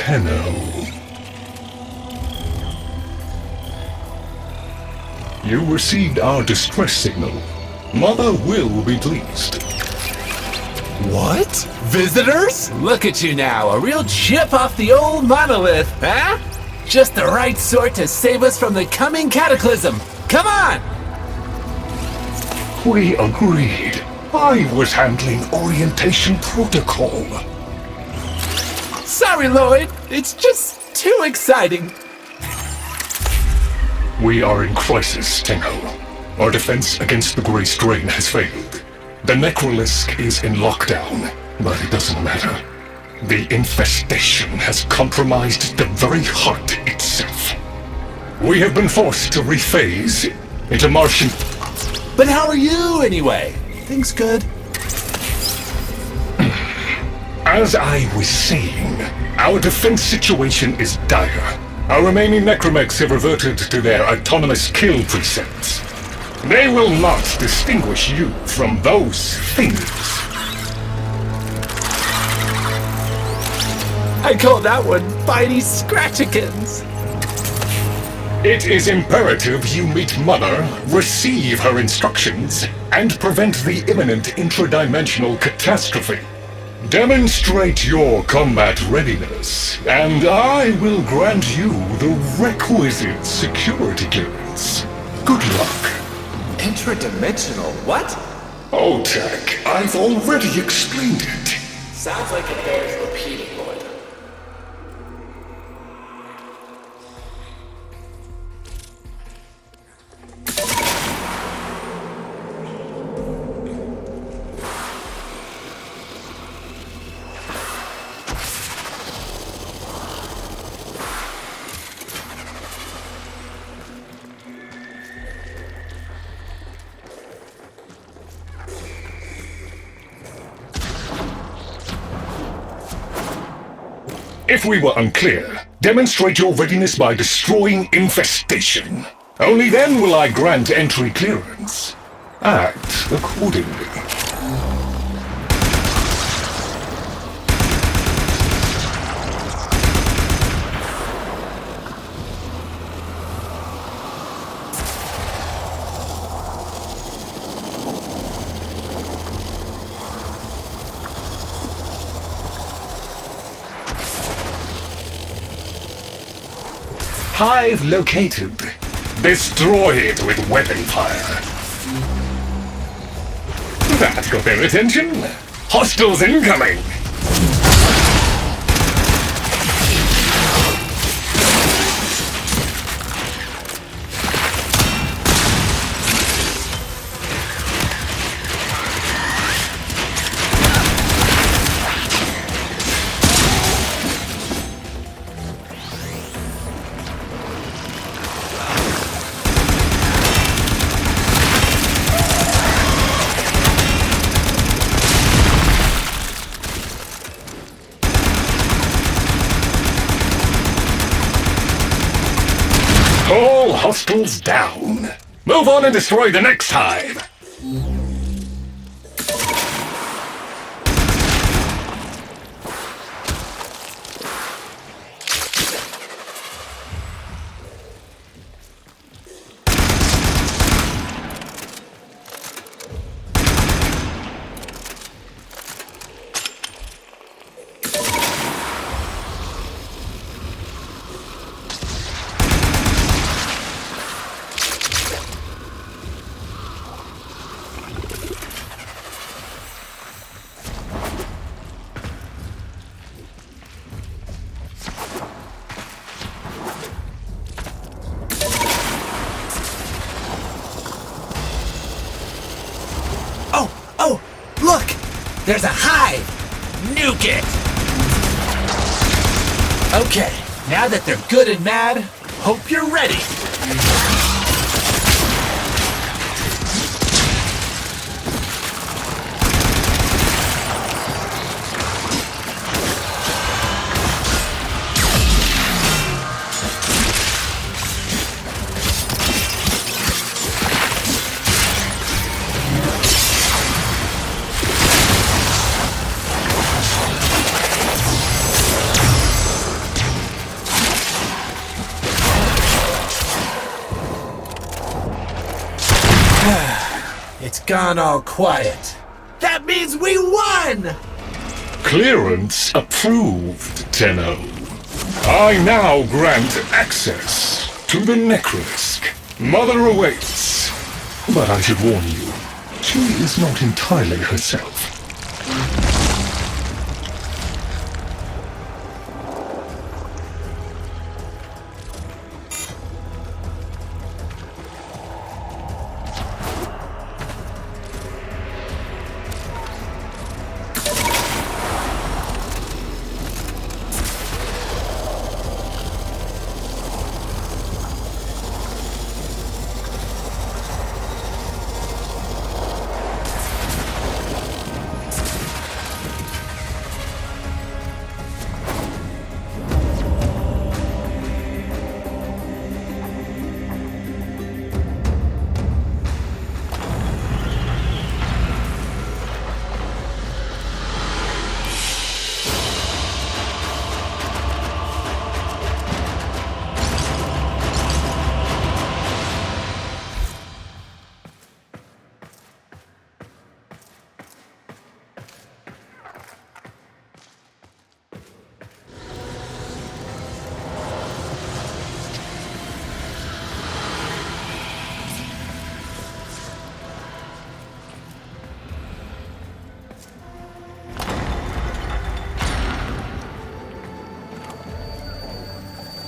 Tenno. You received our distress signal. Mother will be pleased. What? Visitors? Look at you now, a real chip off the old monolith, huh? Just the right sort to save us from the coming cataclysm. Come on! We agreed. I was handling orientation protocol. Sorry, Lloyd. It's just too exciting. We are in crisis, Tenno. Our defense against the Grey Strain has failed. The Necrolisk is in lockdown, but it doesn't matter. The infestation has compromised the very heart itself. We have been forced to rephase into Martian... But how are you, anyway? Things good? As I was saying, our defense situation is dire. Our remaining necromechs have reverted to their autonomous kill precepts. They will not distinguish you from those things. I call that one Bitey Scratchikins. It is imperative you meet Mother, receive her instructions, and prevent the imminent intradimensional catastrophe. Demonstrate your combat readiness, and I will grant you the requisite security clearance. Good luck. Intradimensional what? Oh, Tech, I've already explained it. Sounds like it bears repeating, Lloyd. If we were unclear, demonstrate your readiness by destroying infestation. Only then will I grant entry clearance. Act accordingly. Hive located. Destroy it with weapon fire. That got their attention. Hostiles incoming! All hostiles down. Move on and destroy the next hive. Oh, look! There's a hive! Nuke it! Okay, now that they're good and mad, hope you're ready. gone all quiet. That means we won! Clearance approved, Tenno. I now grant access to the Necrolisk. Mother awaits. But I should warn you, she is not entirely herself.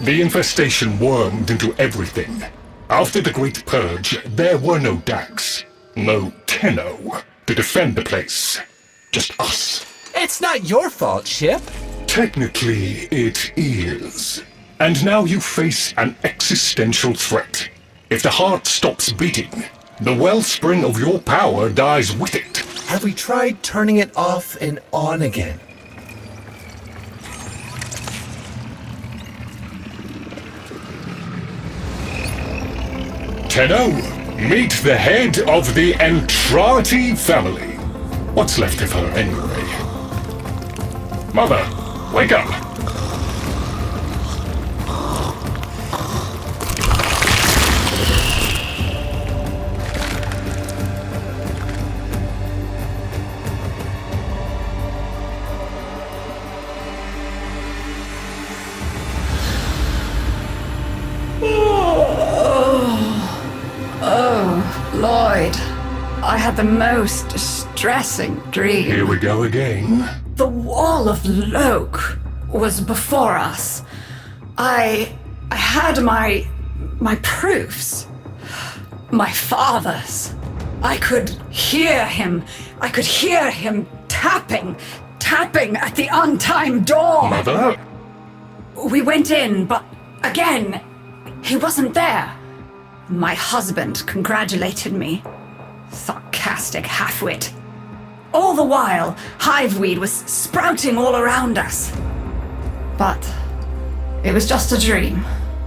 The infestation wormed into everything. After the Great Purge, there were no Dax, no Tenno to defend the place. Just us. It's not your fault, Ship. Technically, it is. And now you face an existential threat. If the heart stops beating, the wellspring of your power dies with it. Have we tried turning it off and on again? Tenno, meet the head of the Entrati family. What's left of her, anyway? Mother, wake up! Lloyd, I had the most distressing dream. Here we go again. The wall of Loke was before us. I had my proofs. My father's. I could hear him. I could hear him tapping at the untimed door. Mother? We went in, but again, he wasn't there. My husband congratulated me. Sarcastic halfwit. All the while, hiveweed was sprouting all around us. But it was just a dream.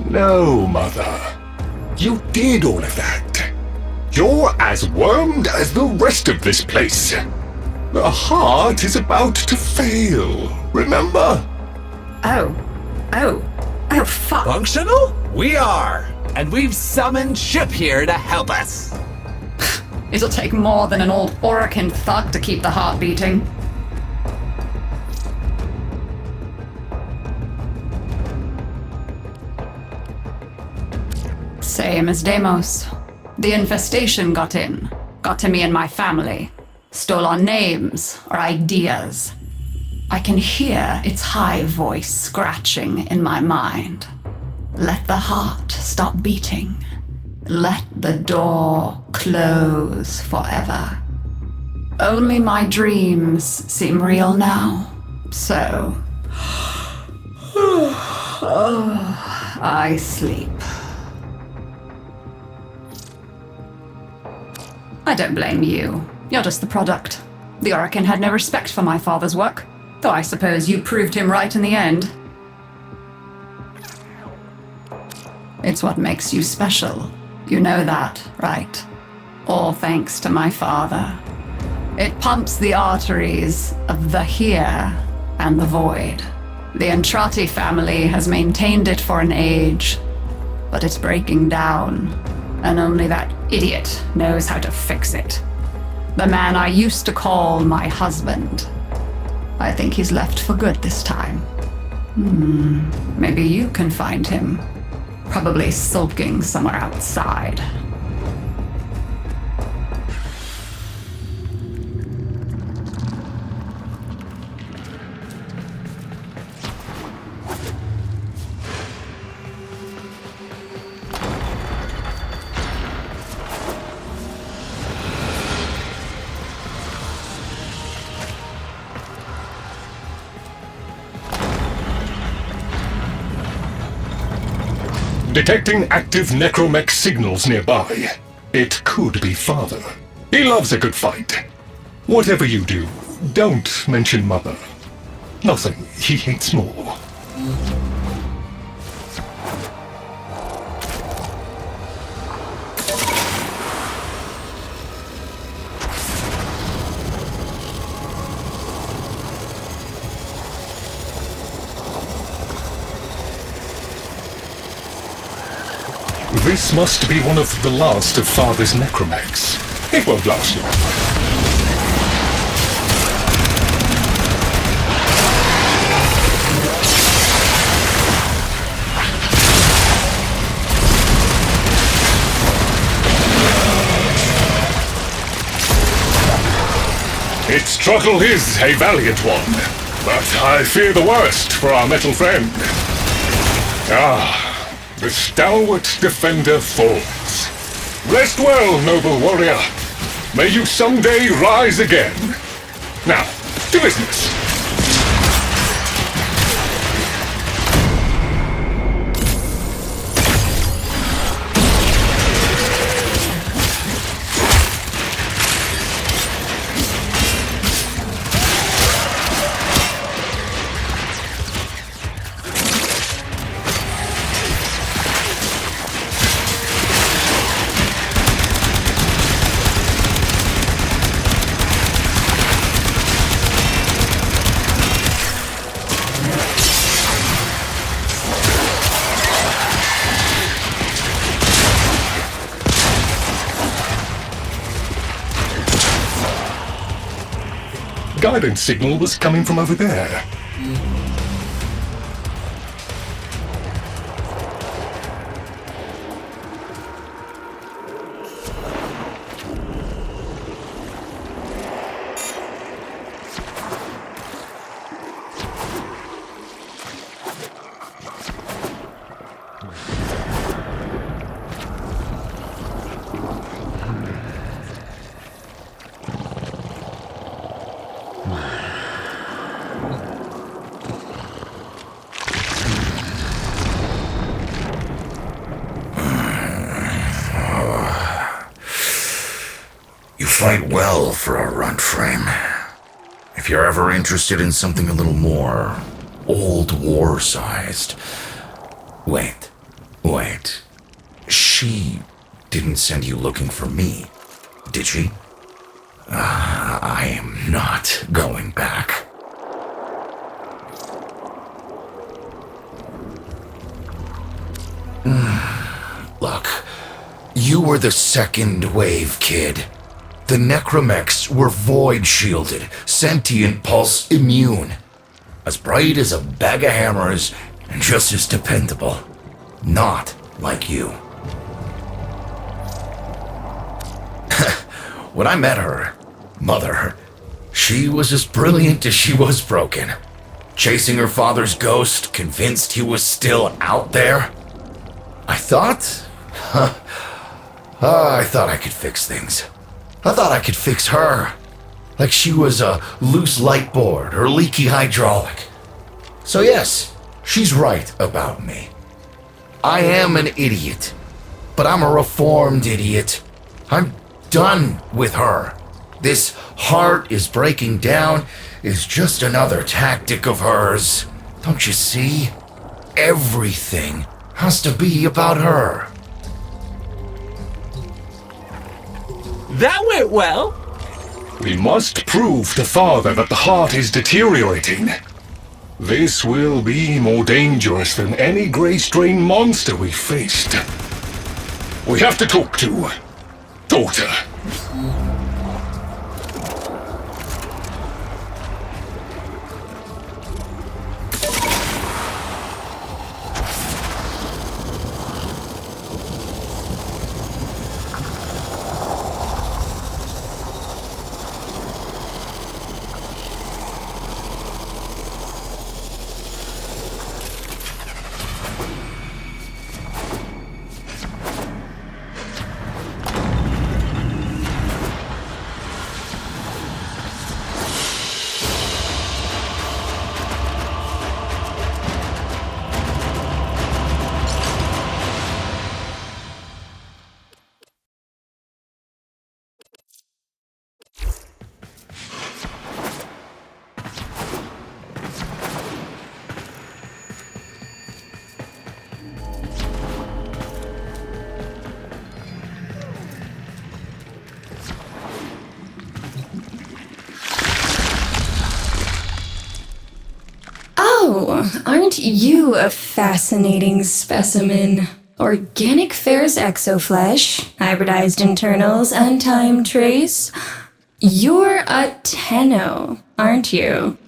No, Mother. You did all of that. You're as wormed as the rest of this place. The heart is about to fail, remember? Oh, fuck. Functional? We are! And we've summoned Ship here to help us. It'll take more than an old Orokin thug to keep the heart beating. Same as Deimos. The infestation got in. Got to me and my family. Stole our names, our ideas. I can hear its high voice scratching in my mind. Let the heart stop beating. Let the door close forever. Only my dreams seem real now. So... I sleep. I don't blame you. You're just the product. The Orokin had no respect for my father's work, though I suppose you proved him right in the end. It's what makes you special. You know that, right? All thanks to my father. It pumps the arteries of the here and the void. The Entrati family has maintained it for an age, but it's breaking down, and only that idiot knows how to fix it. The man I used to call my husband. I think he's left for good this time. Maybe you can find him. Probably sulking somewhere outside. Detecting active necromech signals nearby. It could be Father. He loves a good fight. Whatever you do, don't mention Mother. Nothing he hates more. This must be one of the last of Father's necromechs. It won't last long. Its struggle is a valiant one, but I fear the worst for our metal friend. The stalwart defender falls. Rest well, noble warrior. May you someday rise again. Now, to business. Guidance signal was coming from over there. Fight well for a runt frame. If you're ever interested in something a little more old war-sized. Wait. She didn't send you looking for me, did she? I am not going back. Look, you were the second wave, kid. The necromechs were void-shielded, sentient pulse immune. As bright as a bag of hammers, and just as dependable. Not like you. When I met her, Mother, she was as brilliant as she was broken. Chasing her father's ghost, convinced he was still out there. I thought I could fix things. I thought I could fix her. Like she was a loose light board or leaky hydraulic. So yes, she's right about me. I am an idiot, but I'm a reformed idiot. I'm done with her. This heart is breaking down is just another tactic of hers. Don't you see? Everything has to be about her. That went well. We must prove to Father that the heart is deteriorating. This will be more dangerous than any Grey Strain monster we faced. We have to talk to Daughter. Oh, aren't you a fascinating specimen? Organic ferrous exoflesh, hybridized internals, untimed trace. You're a Tenno, aren't you?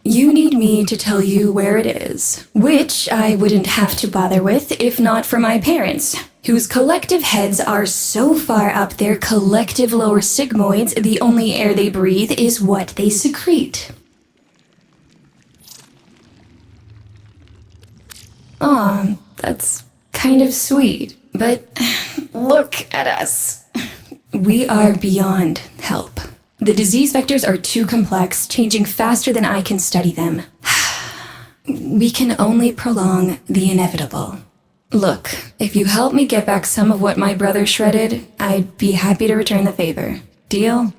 You need me to tell you where it is, which I wouldn't have to bother with if not for my parents, whose collective heads are so far up their collective lower sigmoids the only air they breathe is what they secrete. Aw, that's kind of sweet, but look at us. We are beyond help. The disease vectors are too complex, changing faster than I can study them. We can only prolong the inevitable. Look, if you help me get back some of what my brother shredded, I'd be happy to return the favor. Deal?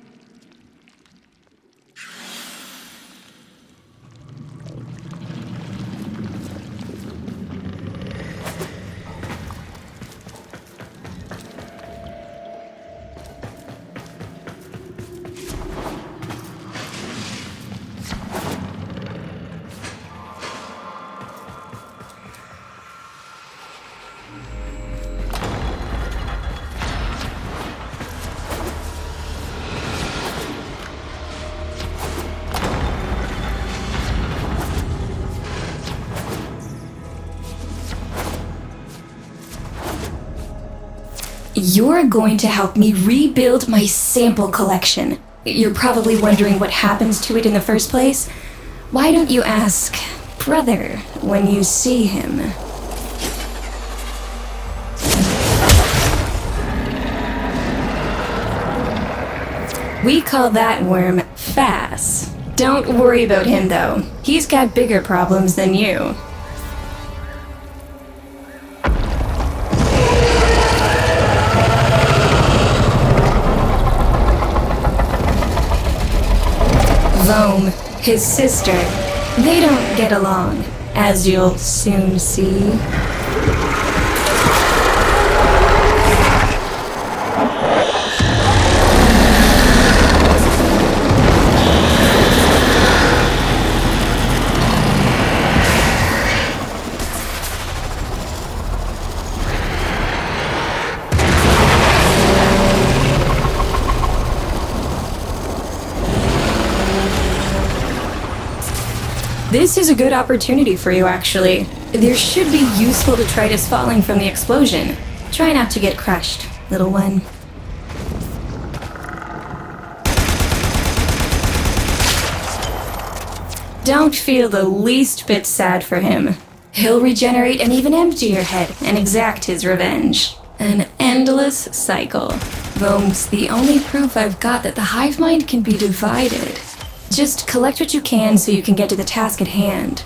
You're going to help me rebuild my sample collection. You're probably wondering what happens to it in the first place. Why don't you ask brother when you see him? We call that worm Fass. Don't worry about him though. He's got bigger problems than you. Loam, his sister, they don't get along, as you'll soon see. This is a good opportunity for you, actually. There should be useful detritus falling from the explosion. Try not to get crushed, little one. Don't feel the least bit sad for him. He'll regenerate and even empty your head and exact his revenge. An endless cycle. Thome's the only proof I've got that the hive mind can be divided. Just collect what you can so you can get to the task at hand.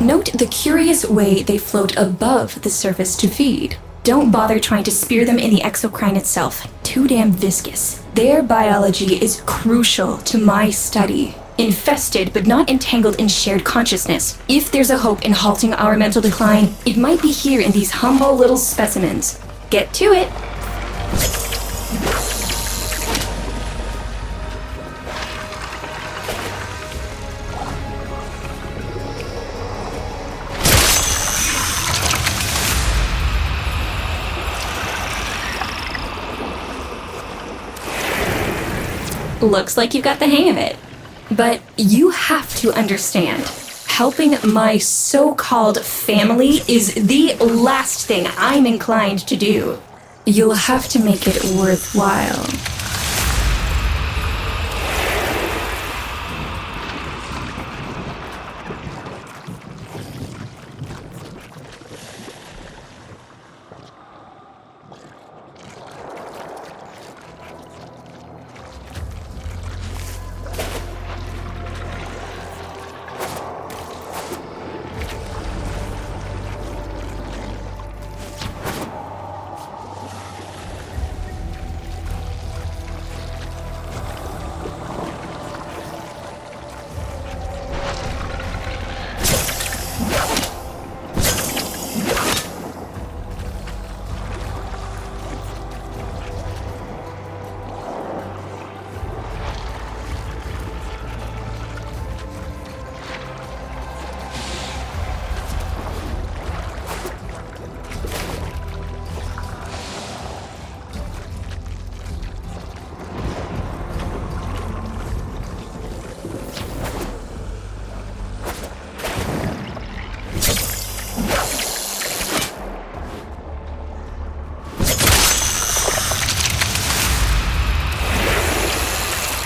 Note the curious way they float above the surface to feed. Don't bother trying to spear them in the exocrine itself. Too damn viscous. Their biology is crucial to my study. Infested but not entangled in shared consciousness. If there's a hope in halting our mental decline, it might be here in these humble little specimens. Get to it! Looks like you've got the hang of it. But you have to understand, helping my so-called family is the last thing I'm inclined to do. You'll have to make it worthwhile.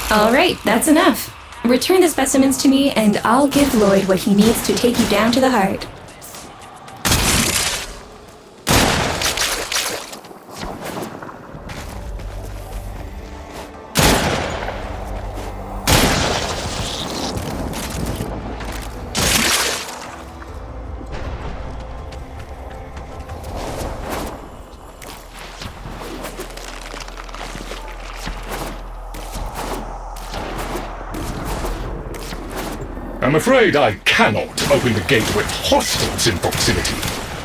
All right, that's enough. Return the specimens to me, and I'll give Lloyd what he needs to take you down to the heart. I'm afraid I cannot open the gate with hostiles in proximity.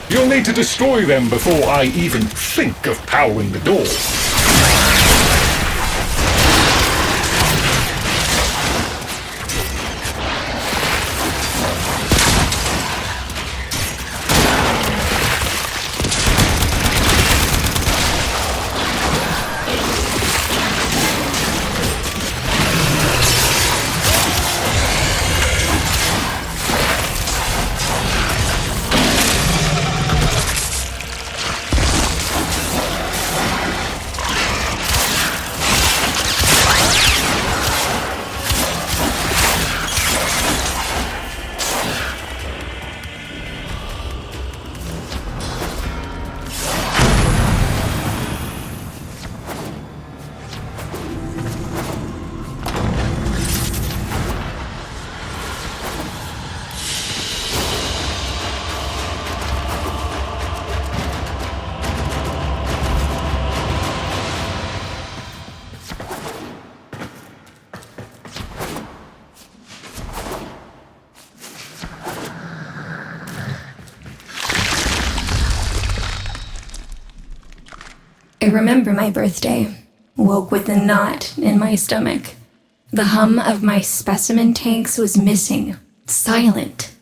You'll need to destroy them before I even think of powering the door. I remember my birthday. Woke with a knot in my stomach. The hum of my specimen tanks was missing. Silent.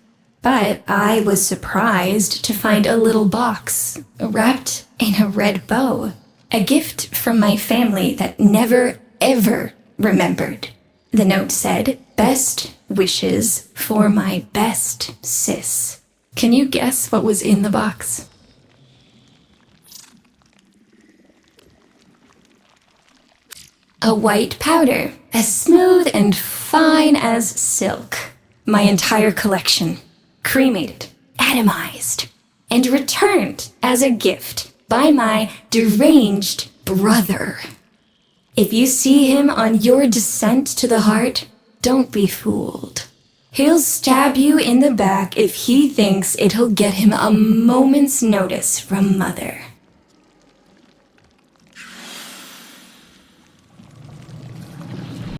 But I was surprised to find a little box wrapped in a red bow. A gift from my family that never, ever remembered. The note said, "Best wishes for my best sis." Can you guess what was in the box? A white powder, as smooth and fine as silk. My entire collection. Cremated, atomized, and returned as a gift by my deranged brother. If you see him on your descent to the heart, don't be fooled. He'll stab you in the back if he thinks it'll get him a moment's notice from Mother.